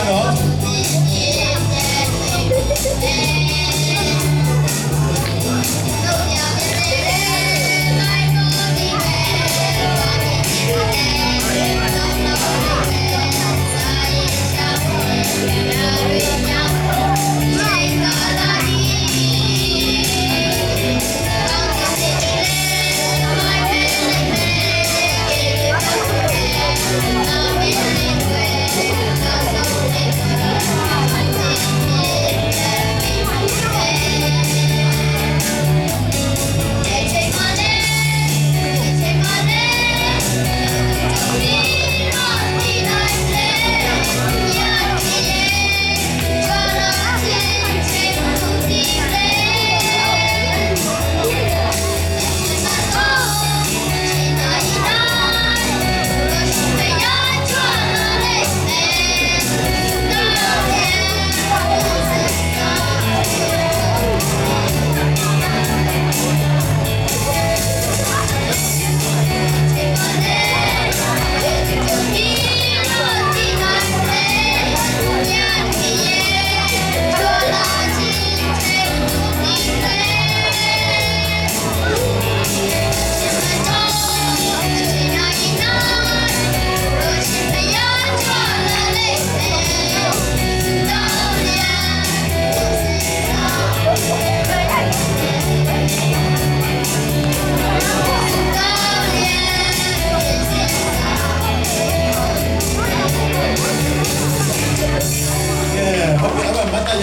နော်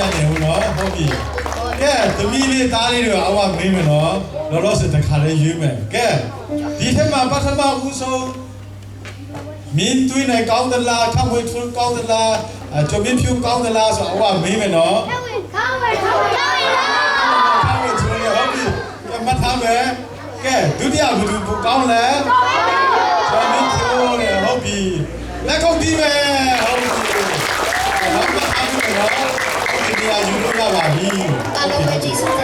ရတယ်ဟုတ်နော်ဟုတ်ပြီကဲသမီးလေးသားလေးတွေအဝမင်းမယ်နော်လောလောဆယ်တခါလေးရွေးမယ်ကဲဒီထက်မှာပထမဦးဆုံးမင်းသွင်းနေကောင်းသလားထပ်ဝေထွန်းကောင်းသလားကြုံပြဖြူကောင်းသလားဆိုအဝမင်းမယ်နော်ထပ်ဝေကောင်းပါထပ်ဝေကောင်းပါထပ်ဝေထွန်းရဟုတ်ပြီကဲမှတ်ထားမယ်ကဲဒုတိယဘယ်သူကောင်းလဲကြုံပြဖြူလေဟုတ်ပြီလက်ကုပ်တီးမယ်ဟုတ်ပြီဟုတ်ပါပြီနော်ဒီနေရာယူလို့ရပါပြီ အားလုံးပဲကြည့်စမ်း